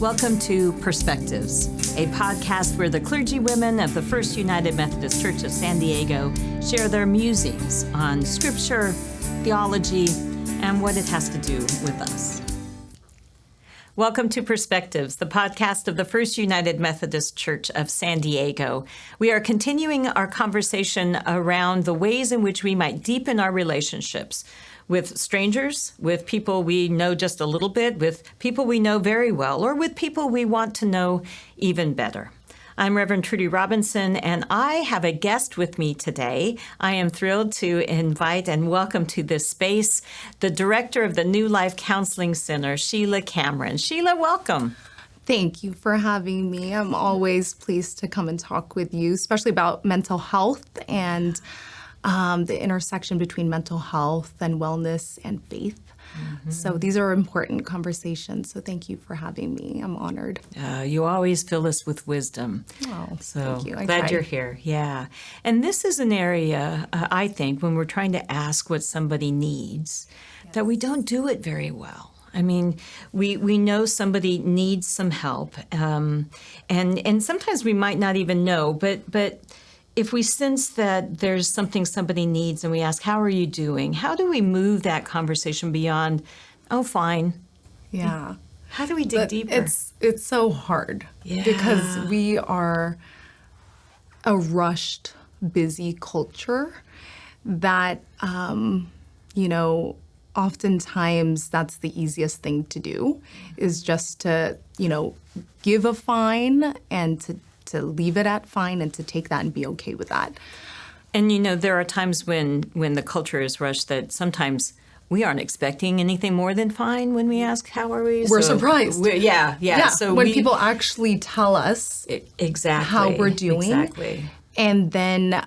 Welcome to Perspectives, a podcast where the clergywomen of the First United Methodist Church of San Diego share their musings on scripture, theology, and what it has to do with us. Welcome to Perspectives, the podcast of the First United Methodist Church of San Diego. We are continuing our conversation around the ways in which we might deepen our relationships with strangers, with people we know just a little bit, with people we know very well, or with people we want to know even better. I'm Reverend Trudy Robinson, and I have a guest with me today. I am thrilled to invite and welcome to this space the director of the New Life Counseling Center, Sheilah Cameron. Sheilah, welcome. Thank you for having me. I'm always pleased to come and talk with you, especially about mental health and the intersection between mental health and wellness and faith. Mm-hmm. So these are important conversations. So thank you for having me. I'm honored. You always fill us with wisdom. Oh, so thank you. Glad you're here. Yeah. And this is an area, I think, when we're trying to ask what somebody needs, that we don't do it very well. I mean, we know somebody needs some help, and sometimes we might not even know, but if we sense that there's something somebody needs and we ask, how are you doing? How do we move that conversation beyond, oh, fine? Yeah. How do we dig deeper? It's so hard because we are a rushed, busy culture that, oftentimes that's the easiest thing to do is just to, give a fine and to leave it at fine and to take that and be okay with that. And, there are times when the culture is rushed that sometimes we aren't expecting anything more than fine when we ask, how are we? We're surprised. Yeah. So when people actually tell us exactly how we're doing. Exactly. And then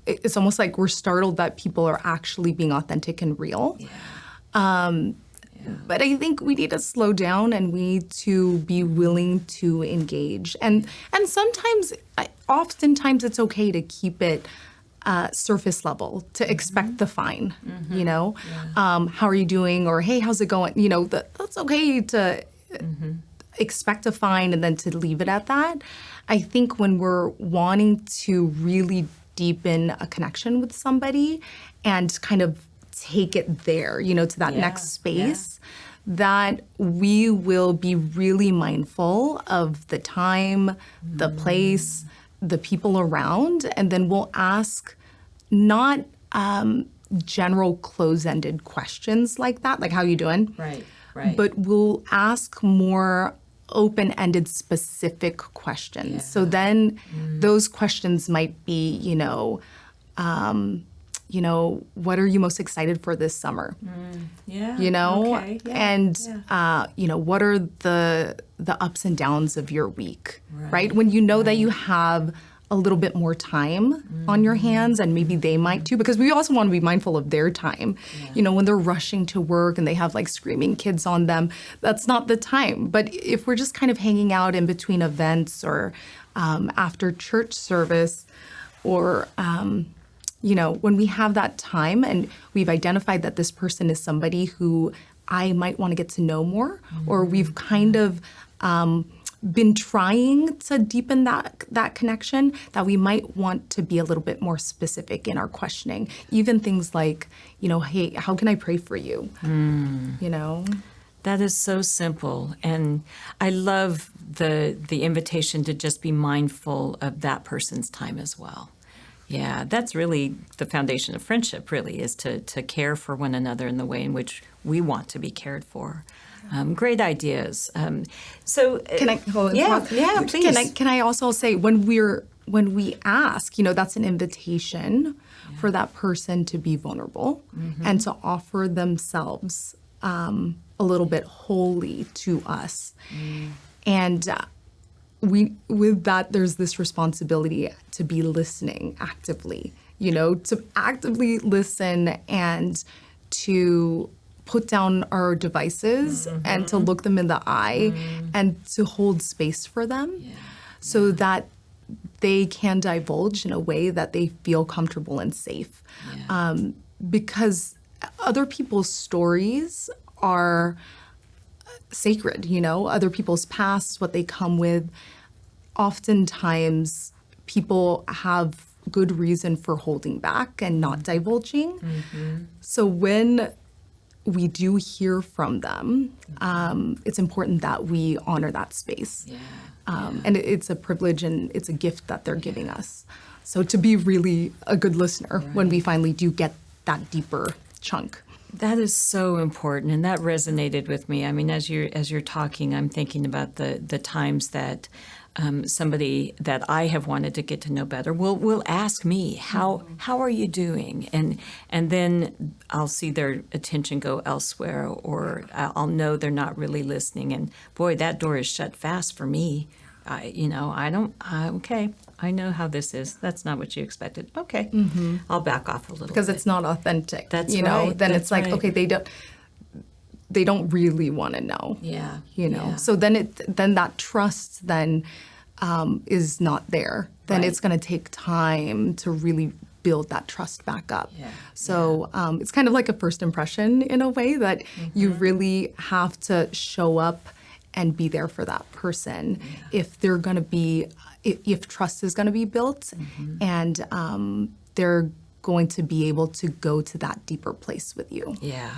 it's almost like we're startled that people are actually being authentic and real. Yeah. But I think we need to slow down and we need to be willing to engage. And oftentimes it's okay to keep it surface level, to expect the fine, how are you doing? Or, hey, how's it going? That's okay to expect a fine and then to leave it at that. I think when we're wanting to really deepen a connection with somebody and kind of take it there, to that next space, that we will be really mindful of the time, the place, the people around, and then we'll ask not general close-ended questions like that, like how you doing? Right. But we'll ask more open-ended specific questions. Yeah. So then those questions might be, what are you most excited for this summer? Okay. And what are the ups and downs of your week, right? When you know that you have a little bit more time on your hands, and maybe they might too, because we also want to be mindful of their time. Yeah. When they're rushing to work and they have like screaming kids on them, that's not the time. But if we're just kind of hanging out in between events or after church service or when we have that time and we've identified that this person is somebody who I might want to get to know more, or we've kind of been trying to deepen that connection, that we might want to be a little bit more specific in our questioning. Even things like, hey, how can I pray for you? That is so simple. And I love the invitation to just be mindful of that person's time as well. Yeah, that's really the foundation of friendship, really, is to care for one another in the way in which we want to be cared for. Great ideas. So can I hold on? Yeah, please. Can I also say when we ask, that's an invitation for that person to be vulnerable and to offer themselves a little bit wholly to us. And with that, there's this responsibility to be listening actively, to actively listen and to put down our devices and to look them in the eye and to hold space for them so that they can divulge in a way that they feel comfortable and safe. Because other people's stories are sacred, other people's past, what they come with. Oftentimes, people have good reason for holding back and not divulging. So when we do hear from them, it's important that we honor that space. And it's a privilege and it's a gift that they're giving us. So to be really a good listener when we finally do get that deeper chunk. That is so important, and that resonated with me. I mean, as you're talking, I'm thinking about the times that somebody that I have wanted to get to know better will ask me, how are you doing? And then I'll see their attention go elsewhere, or I'll know they're not really listening. And boy, that door is shut fast for me. Okay, I know how this is. That's not what you expected. Okay, I'll back off a little because bit. it's not authentic. That's right. Then That's it's like, right. okay, they don't really want to know. Yeah. So then that trust then is not there. Then it's going to take time to really build that trust back up. So it's kind of like a first impression in a way that you really have to show up and be there for that person if they're going to be, if trust is going to be built and they're going to be able to go to that deeper place with you. Yeah.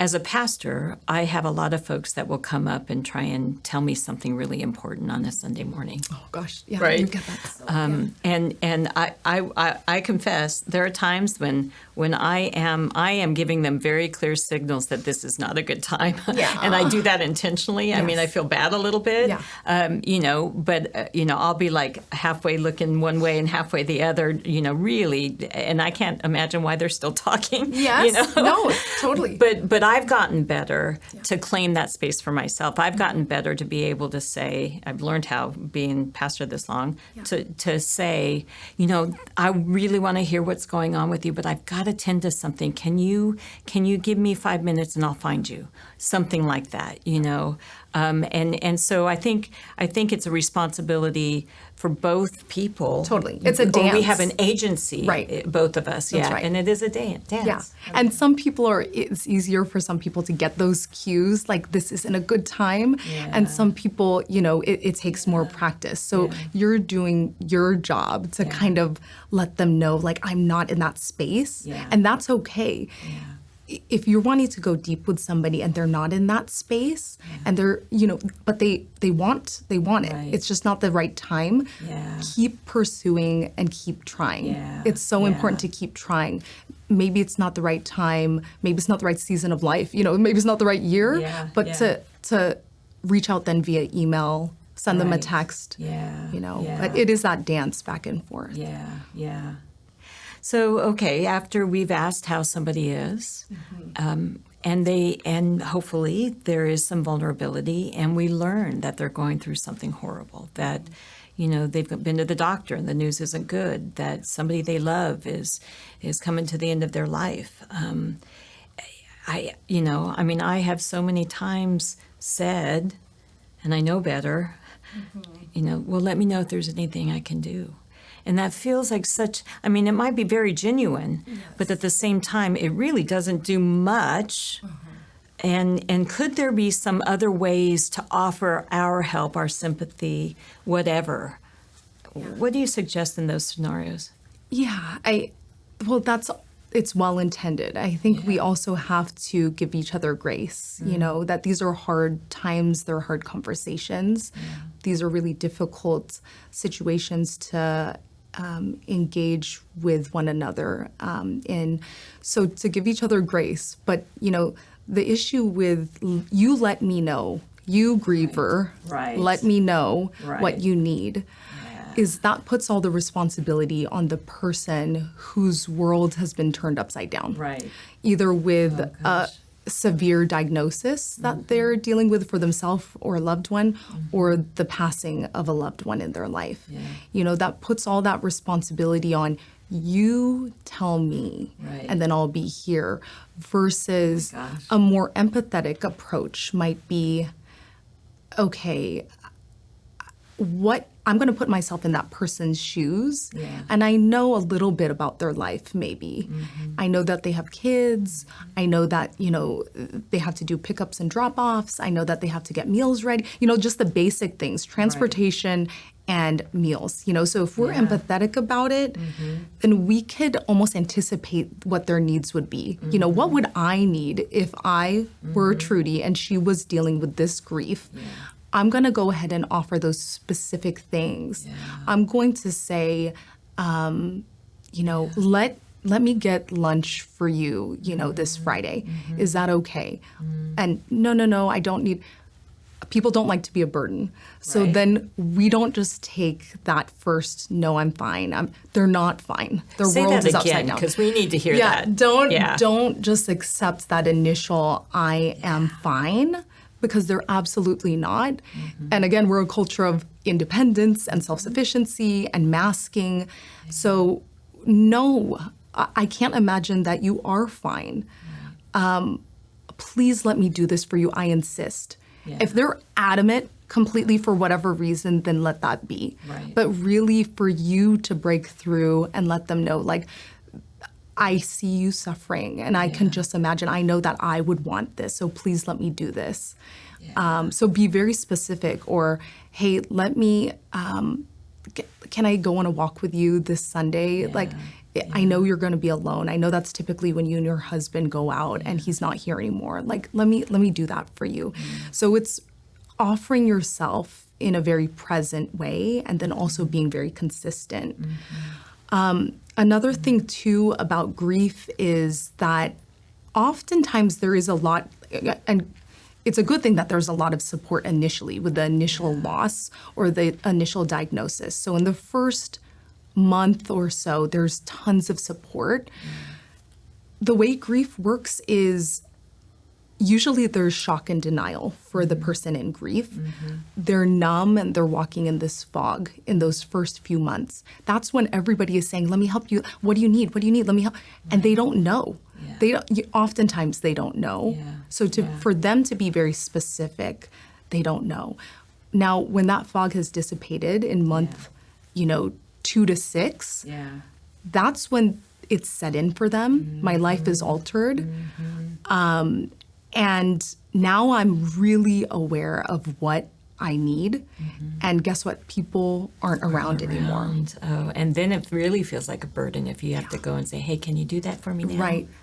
As a pastor, I have a lot of folks that will come up and try and tell me something really important on a Sunday morning. Oh gosh, yeah, Right. you get that. And I confess there are times when I am giving them very clear signals that this is not a good time. And I do that intentionally. I mean, I feel bad a little bit. But I'll be like halfway looking one way and halfway the other. Really, and I can't imagine why they're still talking. Yes. No, totally. But I've gotten better to claim that space for myself. I've gotten better to be able to say, I've learned how, being pastor this long, to say, I really want to hear what's going on with you, but I've got to tend to something. Can you give me 5 minutes and I'll find you? Something like that, And so I think it's a responsibility for both people. Totally. It's a dance. We have an agency, right? Both of us, That's right. And it is a dance. Yeah. And it's easier for some people to get those cues, like this isn't a good time. And some people, it takes more practice. So you're doing your job to kind of let them know, like, I'm not in that space. And that's okay. If you're wanting to go deep with somebody and they're not in that space and they're, but they want it. Right. It's just not the right time. Keep pursuing and keep trying. It's so important to keep trying. Maybe it's not the right time. Maybe it's not the right season of life. Maybe it's not the right year. But to reach out then via email, send them a text. But it is that dance back and forth. So, okay, after we've asked how somebody is, and hopefully there is some vulnerability, and we learn that they're going through something horrible, that, they've been to the doctor and the news isn't good, that somebody they love is coming to the end of their life. I have so many times said, and I know better, well, let me know if there's anything I can do. And that feels like it might be very genuine, but at the same time, it really doesn't do much. And could there be some other ways to offer our help, our sympathy, whatever? What do you suggest in those scenarios? It's well intended. I think we also have to give each other grace, that these are hard times, they're hard conversations. These are really difficult situations to engage with one another in. So to give each other grace. But, the issue with you let me know, you griever, let me know what you need. Is that puts all the responsibility on the person whose world has been turned upside down. Either with a severe diagnosis that they're dealing with for themselves or a loved one, or the passing of a loved one in their life. That puts all that responsibility on you tell me, and then I'll be here, versus a more empathetic approach might be, okay, what I'm going to put myself in that person's shoes. Yeah. And I know a little bit about their life, maybe. I know that they have kids. I know that, they have to do pickups and drop-offs. I know that they have to get meals ready. Just the basic things, transportation and meals. So if we're empathetic about it, then we could almost anticipate what their needs would be. What would I need if I were Trudy and she was dealing with this grief? I'm going to go ahead and offer those specific things. I'm going to say, let me get lunch for you, this Friday. Is that okay? And no, I don't need. People don't like to be a burden. So then we don't just take that first, no, I'm fine. They're not fine. Their world is upside down. Because we need to hear that. Don't just accept that initial, I am fine, because they're absolutely not. And again, we're a culture of independence and self-sufficiency and masking. So no, I can't imagine that you are fine. Please let me do this for you. I insist. If they're adamant completely for whatever reason, then let that be. But really for you to break through and let them know, like, I see you suffering and I can just imagine, I know that I would want this, so please let me do this. So be very specific, or, hey, let me, can I go on a walk with you this Sunday? I know you're going to be alone. I know that's typically when you and your husband go out and he's not here anymore. Like, let me do that for you. So it's offering yourself in a very present way and then also being very consistent. Another thing too about grief is that oftentimes there is a lot, and it's a good thing that there's a lot of support initially with the initial loss or the initial diagnosis. So in the first month or so, there's tons of support. The way grief works is usually there's shock and denial for the person in grief. They're numb and they're walking in this fog in those first few months. That's when everybody is saying, let me help you. What do you need? What do you need? Let me help. And they don't know. Oftentimes they don't know. So for them to be very specific, they don't know. Now, when that fog has dissipated in month, 2 to 6, that's when it's set in for them. My life is altered. And now I'm really aware of what I need. And guess what? People aren't around anymore. Oh, and then it really feels like a burden if you have to go and say, hey, can you do that for me now?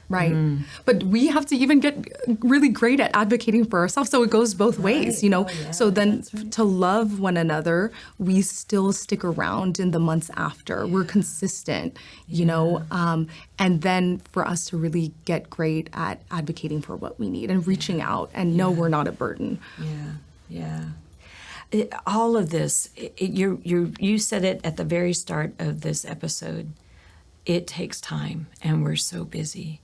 Right. But we have to even get really great at advocating for ourselves. So it goes both ways, So then to love one another, we still stick around in the months after. We're consistent, and then for us to really get great at advocating for what we need and reaching out and know we're not a burden. All of this, you said it at the very start of this episode. It takes time, and we're so busy.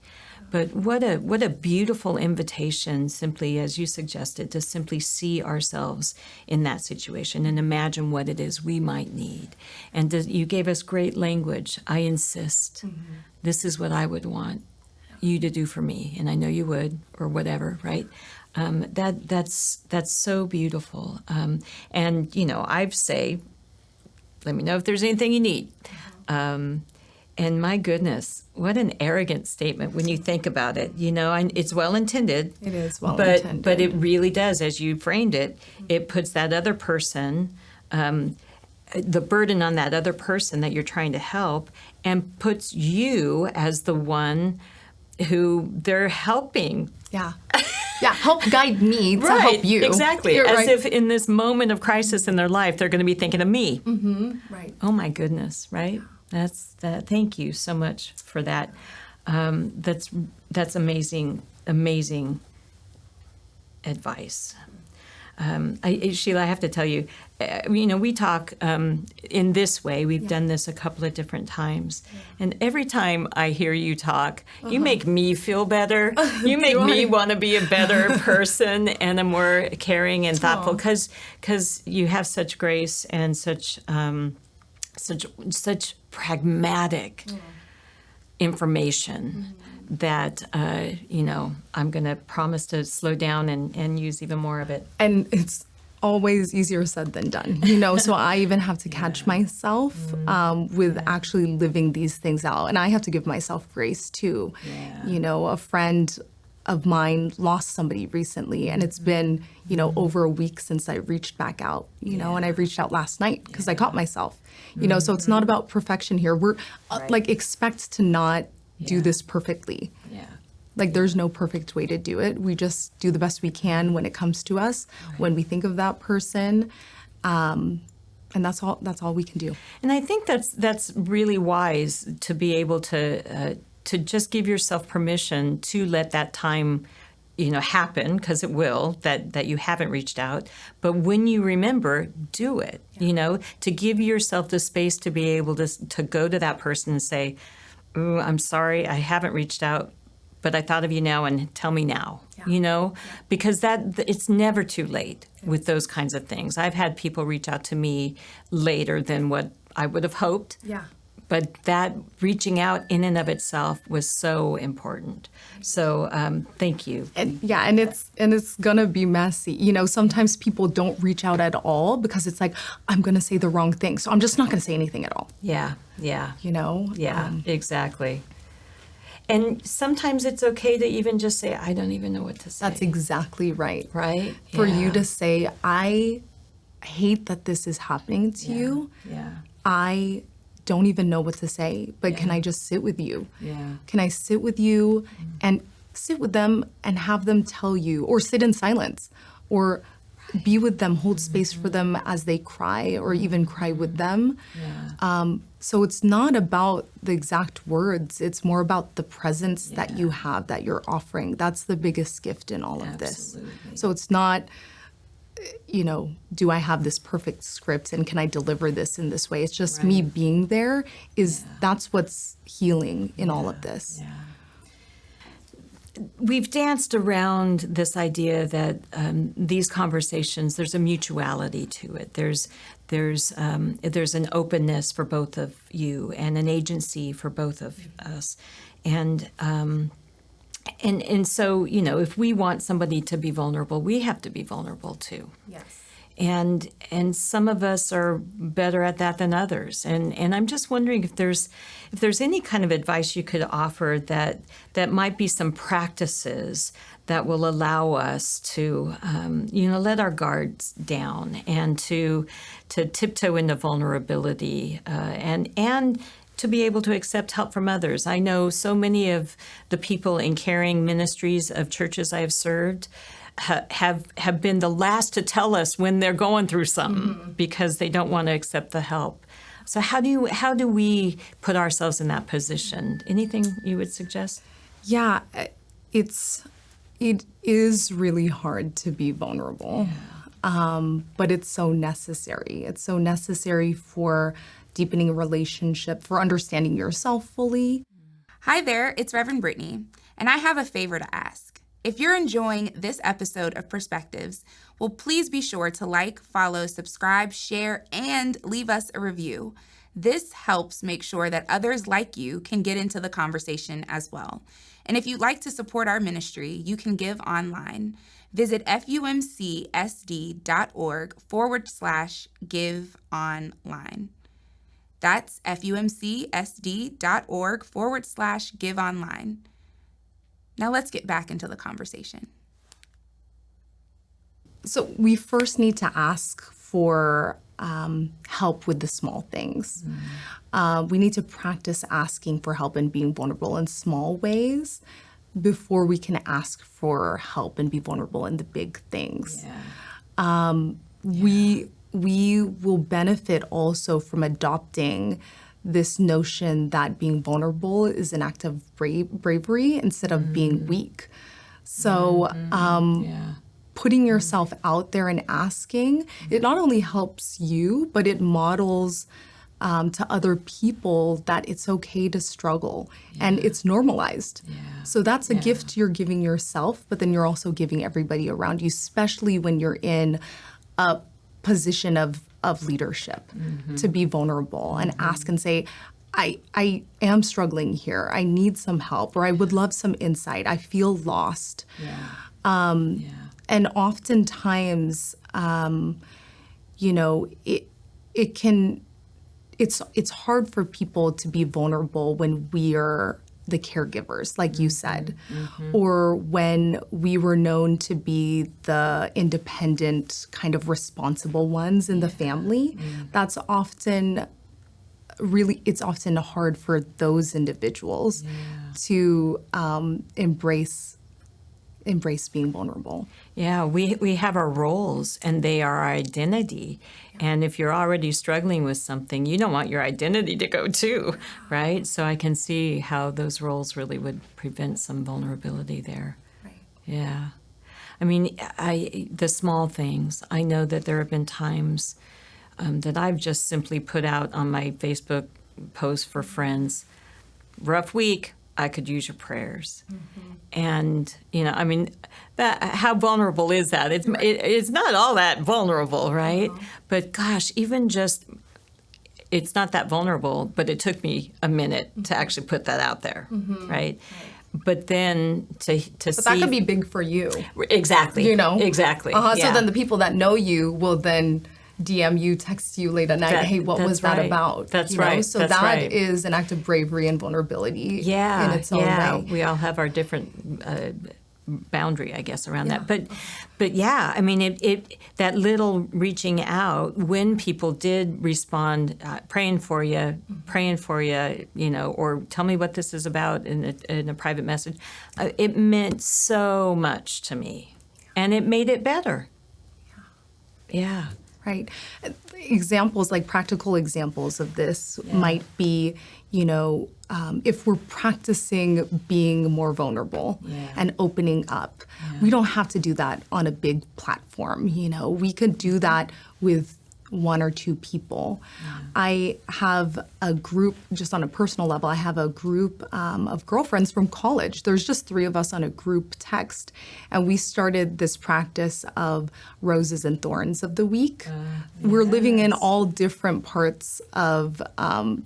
But what a beautiful invitation, simply as you suggested, to simply see ourselves in that situation and imagine what it is we might need. And you gave us great language. I insist. This is what I would want you to do for me, and I know you would, or whatever, right? That's so beautiful. And I say, let me know if there's anything you need. And my goodness, what an arrogant statement when you think about it. It's well intended. It is well intended. But it really does, as you framed it, it puts that other person, the burden on that other person that you're trying to help, and puts you as the one who they're helping. Help guide me to help you. Exactly. As if in this moment of crisis in their life, they're going to be thinking of me. Right. Oh my goodness, right? That's that. Thank you so much for that. That's amazing advice. Sheilah, I have to tell you, we talk in this way. We've done this a couple of different times. And every time I hear you talk, you make me feel better. You make me want to be a better person and a more caring and thoughtful, because you have such grace and such pragmatic information that, I'm going to promise to slow down and use even more of it. And it's always easier said than done, so I even have to catch myself with actually living these things out. And I have to give myself grace too. A friend of mine lost somebody recently, and it's been, over a week since I reached back out, and I reached out last night because I caught myself, so it's not about perfection here. We're expect to not do this perfectly. There's no perfect way to do it. We just do the best we can when it comes to us, when we think of that person. And that's all we can do. And I think that's really wise to be able to just give yourself permission to let that time, happen, because it will, that you haven't reached out. But when you remember, do it, to give yourself the space to be able to go to that person and say, "Ooh, I'm sorry, I haven't reached out, but I thought of you now, and tell me now," because it's never too late with those kinds of things. I've had people reach out to me later than what I would have hoped. But that reaching out in and of itself was so important. So thank you. And it's gonna be messy. Sometimes people don't reach out at all because it's like, I'm gonna say the wrong thing, so I'm just not gonna say anything at all. Yeah. Yeah, exactly. And sometimes it's okay to even just say, I don't even know what to say. That's exactly right. Right? For you to say, I hate that this is happening to you. I don't even know what to say, but can I just sit with you? Can I sit with you and sit with them and have them tell you, or sit in silence, or be with them, hold space for them as they cry, or even cry with them. So it's not about the exact words, it's more about the presence that you have, that you're offering. That's the biggest gift in all of this. So it's not, do I have this perfect script and can I deliver this in this way? It's just me being there that's what's healing in all of this. We've danced around this idea that these conversations, there's a mutuality to it. There's an openness for both of you and an agency for both of us. And so, if we want somebody to be vulnerable, we have to be vulnerable too. Yes. And some of us are better at that than others. And I'm just wondering if there's any kind of advice you could offer that might be some practices that will allow us to, let our guards down and to tiptoe into vulnerability and to be able to accept help from others. I know so many of the people in caring ministries of churches I have served have been the last to tell us when they're going through something because they don't want to accept the help. So how do we put ourselves in that position? Anything you would suggest? Yeah, it is really hard to be vulnerable, but it's so necessary. It's so necessary for deepening a relationship, for understanding yourself fully. Hi there, it's Reverend Brittany, and I have a favor to ask. If you're enjoying this episode of Perspectives, well, please be sure to like, follow, subscribe, share, and leave us a review. This helps make sure that others like you can get into the conversation as well. And if you'd like to support our ministry, you can give online. Visit fumcsd.org/give online. That's fumcsd.org/give online. Now let's get back into the conversation. So we first need to ask for help with the small things. We need to practice asking for help and being vulnerable in small ways before we can ask for help and be vulnerable in the big things. We will benefit also from adopting this notion that being vulnerable is an act of bravery instead of being weak. So putting yourself out there and asking, it not only helps you, but it models to other people that it's okay to struggle and it's normalized. So that's a gift you're giving yourself, but then you're also giving everybody around you, especially when you're in a position of leadership, to be vulnerable and ask and say, I am struggling here. I need some help, or I would love some insight. I feel lost. And oftentimes, you know, it's hard for people to be vulnerable when we are the caregivers, like you said, or when we were known to be the independent, kind of responsible ones in the family. That's often it's often hard for those individuals to embrace being vulnerable. Yeah, we have our roles, and they are our identity. And if you're already struggling with something, you don't want your identity to go too, right? So I can see how those roles really would prevent some vulnerability there. Right. Yeah. I mean, the small things. I know that there have been times that I've just simply put out on my Facebook post for friends, rough week, I could use your prayers. And, you know, I mean, how vulnerable is that? It's not all that vulnerable, right? But gosh, even just, it's not that vulnerable, but it took me a minute to actually put that out there, right? But then to see... But that could be big for you. Exactly. You know? Exactly. So yeah. then the people that know you will then DM you, text you late at night, hey, what was that about? That's you know? right. So that's that right. is an act of bravery and vulnerability in its own way. We all have our different boundary, I guess, around that. But yeah, I mean, it that little reaching out when people did respond, praying for you, you know, or tell me what this is about in a private message, it meant so much to me, and it made it better. Yeah. Right. Examples, like practical examples of this might be, you know, if we're practicing being more vulnerable and opening up, we don't have to do that on a big platform. You know, we could do that with one or two people. I have a group, just on a personal level, I have a group of girlfriends from college. There's just 3 of us on a group text. And we started this practice of roses and thorns of the week. We're living in all different parts of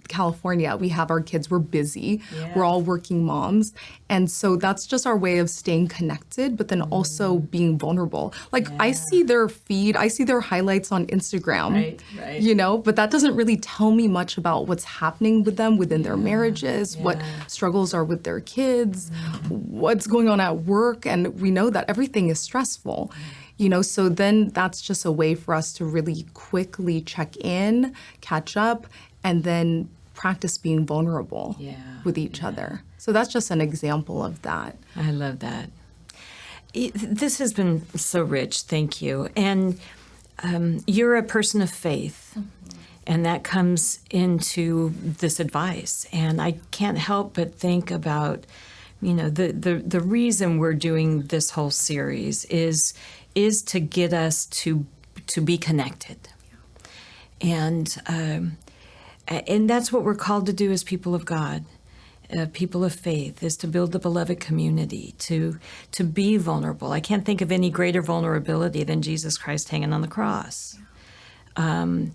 California. We have our kids, we're busy, we're all working moms. And so that's just our way of staying connected, but then also being vulnerable. Like I see their feed, I see their highlights on Instagram. Right. You know, but that doesn't really tell me much about what's happening with them within their marriages, what struggles are with their kids, what's going on at work. And we know that everything is stressful, you know, so then that's just a way for us to really quickly check in, catch up, and then practice being vulnerable with each other. So that's just an example of that. I love that. This has been so rich. Thank you. And you're a person of faith, and that comes into this advice. And I can't help but think about, you know, the reason we're doing this whole series is to get us to be connected. And that's what we're called to do as people of God. People of faith, is to build the beloved community, to be vulnerable. I can't think of any greater vulnerability than Jesus Christ hanging on the cross. And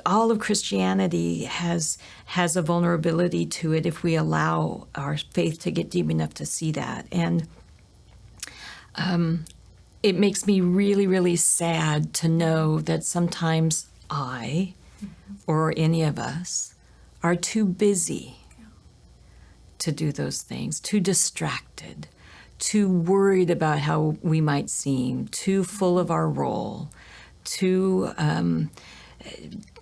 all of Christianity has a vulnerability to it if we allow our faith to get deep enough to see that. And it makes me really, really sad to know that sometimes I, or any of us, are too busy to do those things, too distracted, too worried about how we might seem, too full of our role, too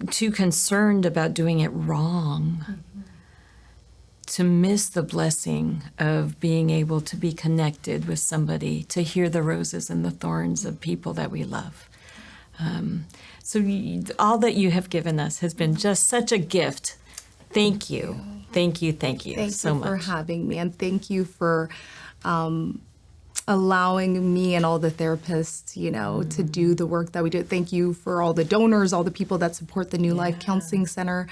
concerned about doing it wrong, to miss the blessing of being able to be connected with somebody, to hear the roses and the thorns of people that we love. So all that you have given us has been just such a gift. Thank you. Thank you so much. Thank you for having me, and thank you for allowing me and all the therapists, you know, to do the work that we do. Thank you for all the donors, all the people that support the New Life Counseling Center.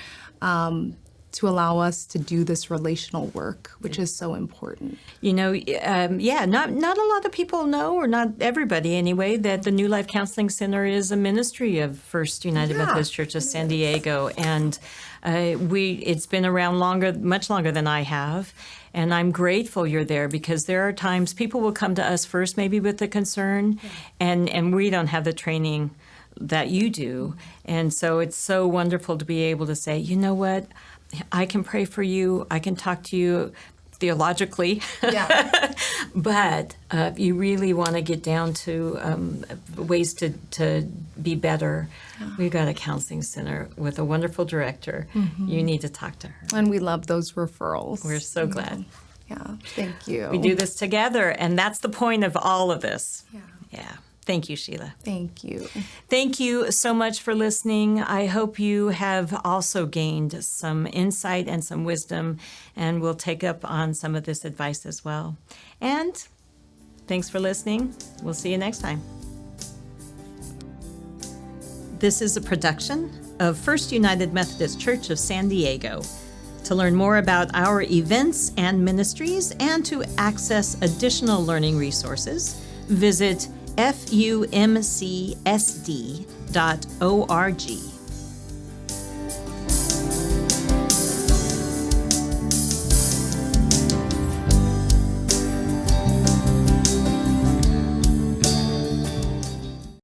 to allow us to do this relational work, which is so important. You know, not a lot of people know, or not everybody anyway, that the New Life Counseling Center is a ministry of First United Methodist Church of San Diego, and it's been around much longer than I have. And I'm grateful you're there, because there are times people will come to us first, maybe with a concern, and we don't have the training that you do. And so it's so wonderful to be able to say, you know what, I can pray for you, I can talk to you theologically, but you really want to get down to ways to be better. We've got a counseling center with a wonderful director. You need to talk to her. And we love those referrals. We're so glad. Yeah, thank you. We do this together, and that's the point of all of this. Yeah. Thank you, Sheilah. Thank you. Thank you so much for listening. I hope you have also gained some insight and some wisdom, and will take up on some of this advice as well. And thanks for listening. We'll see you next time. This is a production of First United Methodist Church of San Diego. To learn more about our events and ministries, and to access additional learning resources, visit fumcsd.org.